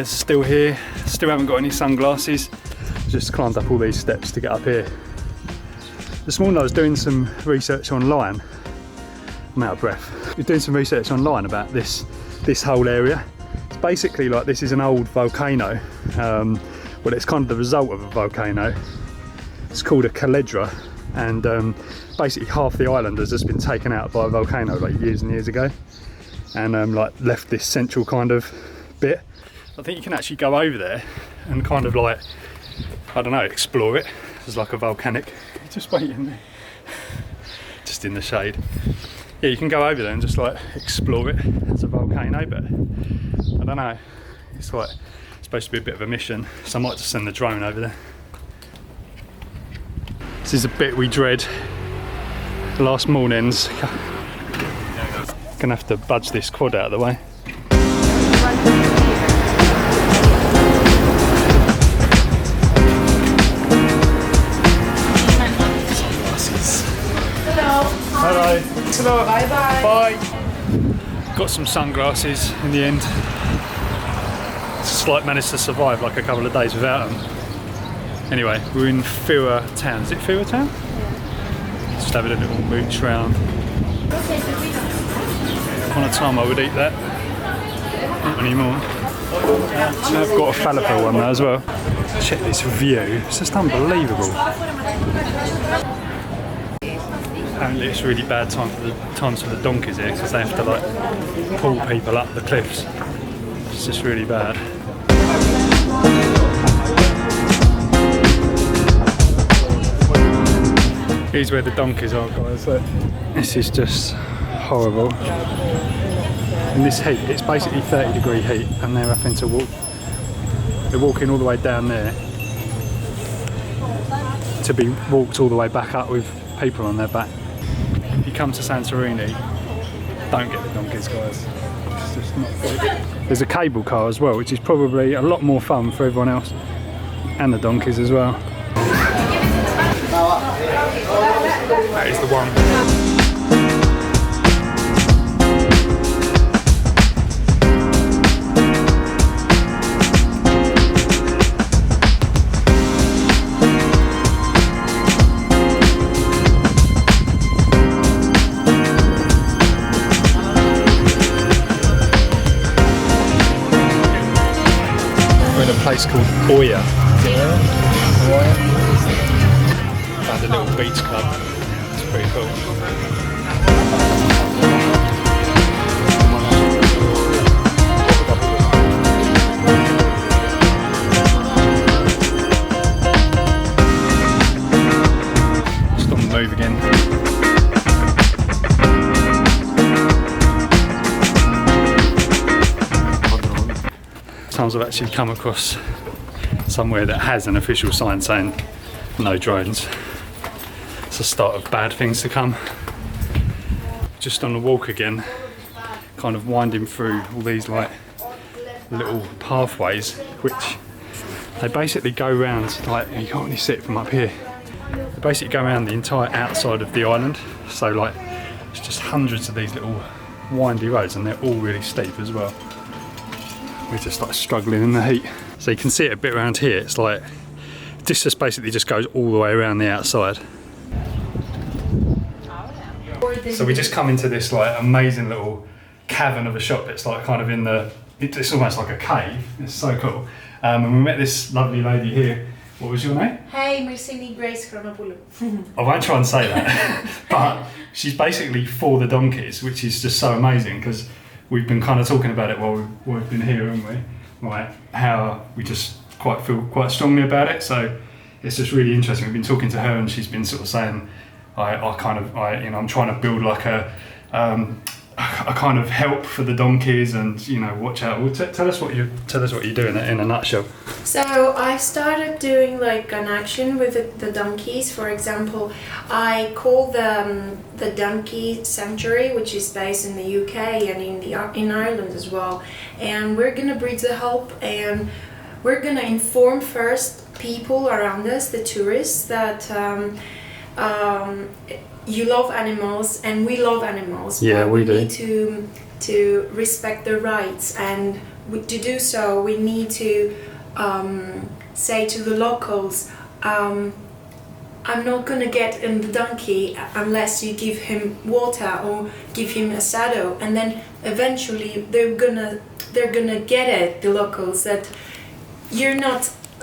guys, still here, still haven't got any sunglasses. Just climbed up all these steps to get up here. This morning I was doing some research online. I'm out of breath. We're doing some research online about this whole area. It's basically like this is an old volcano. Well, it's kind of the result of a volcano. It's called a caledra, and basically half the island has just been taken out by a volcano like years and years ago, and like left this central kind of bit. I think you can actually go over there and kind of like, I don't know, explore it. There's like a volcanic, just waiting there, just in the shade. Yeah, you can go over there and just like explore it as a volcano, but I don't know, it's like supposed to be a bit of a mission, so I might just send the drone over there. This is a bit we dread. Last mornings, gonna have to budge this quad out of the way. Hello. Hello. Bye bye. Bye. Got some sunglasses in the end. Just like managed to survive like a couple of days without them. Anyway, we're in Fira town. Is it Fira town? Yeah. Just having a little mooch round. On a time I would eat that. Not anymore. I've got a falafel one there as well. Check this view. It's just unbelievable. Apparently it's really bad times for the donkeys here because they have to like pull people up the cliffs. It's just really bad. Here's where the donkeys are, guys. Look. This is just horrible. In this heat, it's basically 30-degree heat, and they're having to walk. They're walking all the way down there to be walked all the way back up with people on their back. If you come to Santorini, don't get the donkeys, guys. It's just not good. There's a cable car as well, which is probably a lot more fun for everyone else, and the donkeys as well. That is the one. We're in a place called Boya. Found a little beach club. It's pretty cool. Just on the move again. Sometimes I've actually come across somewhere that has an official sign saying no drones. It's the start of bad things to come. Just on the walk again, kind of winding through all these like little pathways, which they basically go around, like you can't really see it from up here. They basically go around the entire outside of the island. So like it's just hundreds of these little windy roads, and they're all really steep as well. We're just like struggling in the heat. So you can see it a bit around here. It's like this just basically just goes all the way around the outside. So we just come into this like amazing little cavern of a shop. It's like kind of in the, it's almost like a cave. It's so cool. And we met this lovely lady here. What was your name? Hey, Mercedes Grace Chronopoulou. I won't try and say that, but she's basically for the donkeys, which is just so amazing because we've been kind of talking about it while we've been here, haven't we? Like how we just feel quite strongly about it. So it's just really interesting. We've been talking to her, and she's been sort of saying, I'm trying to build like a kind of help for the donkeys, and watch out. Well, tell us what you're doing in a nutshell. So I started doing like an action with the donkeys. For example, I call the donkey sanctuary, which is based in the UK and in Ireland as well. And we're gonna bridge the hope, and we're gonna inform first people around us, the tourists, that you love animals and we love animals. Yeah, but we do. need to respect their rights, and to do so, we need to say to the locals, I'm not gonna get in the donkey unless you give him water or give him a saddle, and then eventually they're gonna get it, the locals, that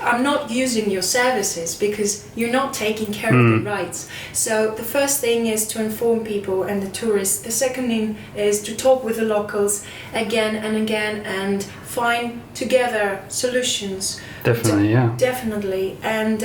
I'm not using your services because you're not taking care of the rights. So the first thing is to inform people and the tourists. The second thing is to talk with the locals again and again and find together solutions. Definitely, yeah. Definitely, and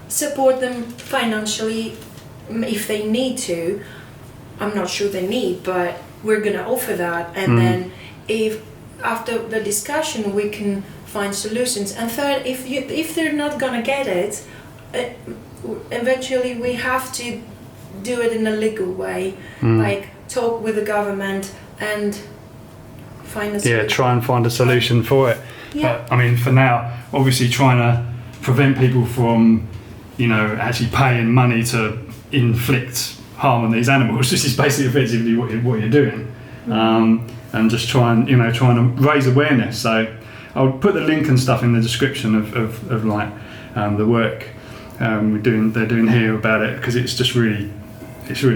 support them financially if they need to. I'm not sure they need, but we're gonna offer that, and then if after the discussion we can find solutions. And third, if they're not gonna get it, eventually we have to do it in a legal way, like talk with the government and find a solution. Yeah, try and find a solution for it. Yeah. But I mean, for now, obviously trying to prevent people from, you know, actually paying money to inflict harm on these animals. This is basically effectively what you're doing, and just trying to raise awareness. So I'll put the link and stuff in the description of like the work they're doing here about it, because it's just really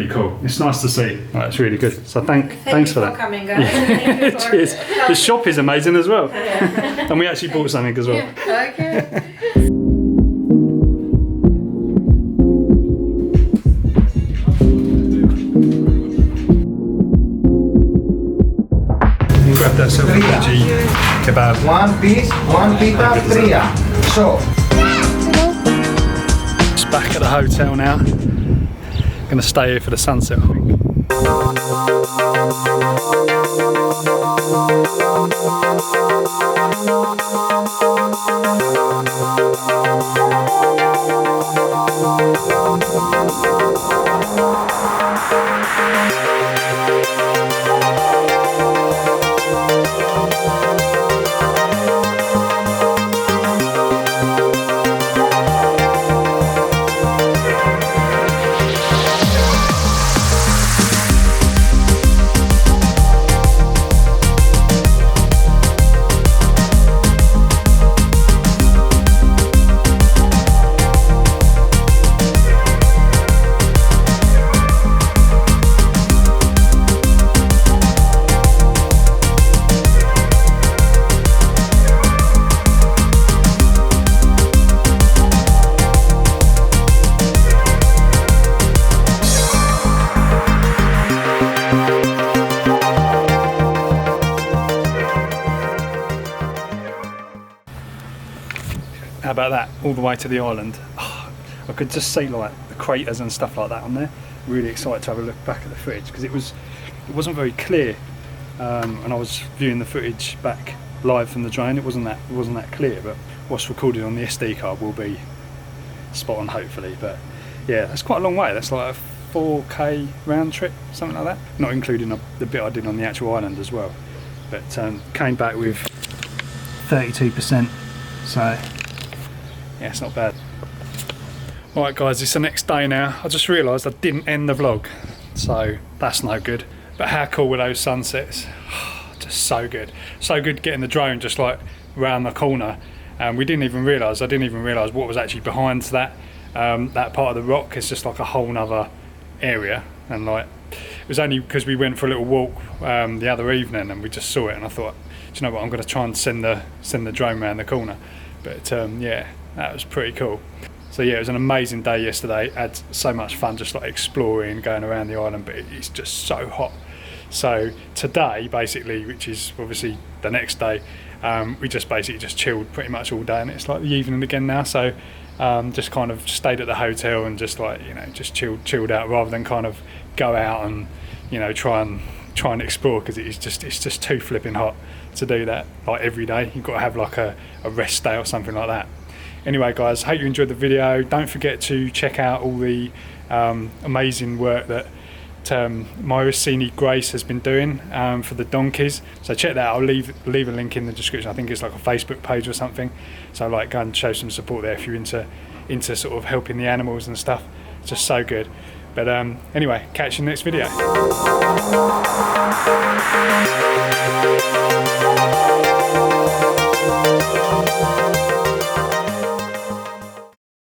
cool. It's nice to see. Like, it's really good. So thanks for that. Coming, guys. Yeah. Cheers. The shop is amazing as well, and we actually bought something as well. Yeah. Okay. Grab that veggie kebab. One piece, one pita, fria. So. Just back at the hotel now. Gonna stay here for the sunset, I think. How about that? All the way to the island. Oh, I could just see like the craters and stuff like that on there. Really excited to have a look back at the footage, because it wasn't very clear, and I was viewing the footage back live from the drone. It wasn't that clear, but what's recorded on the SD card will be spot on, hopefully. But yeah, that's quite a long way. That's like a 4K round trip, something like that. Not including the bit I did on the actual island as well. But came back with 32%. So. Yeah, it's not bad. Alright guys, it's the next day now. I just realised I didn't end the vlog, so that's no good. But how cool were those sunsets? Just so good. So good getting the drone just like round the corner. And I didn't even realise what was actually behind that part of the rock. It's just like a whole nother area. And like, it was only because we went for a little walk the other evening and we just saw it, and I thought, do you know what, I'm going to try and send the drone round the corner. But yeah, that was pretty cool. So yeah, it was an amazing day yesterday. Had so much fun just like exploring, going around the island, but it's just so hot. So today, basically, which is obviously the next day, we just basically just chilled pretty much all day, and it's like the evening again now. So just kind of stayed at the hotel and just like, you know, just chilled out, rather than kind of go out and, you know, try and explore, because it's just too flipping hot to do that like every day. You've got to have like a rest day or something like that. Anyway guys, hope you enjoyed the video. Don't forget to check out all the amazing work that my Rossini Grace has been doing for the donkeys. So check that out. I'll leave a link in the description. I think it's like a Facebook page or something. So like, go and show some support there if you're into sort of helping the animals and stuff. It's just so good. But anyway, catch you in the next video.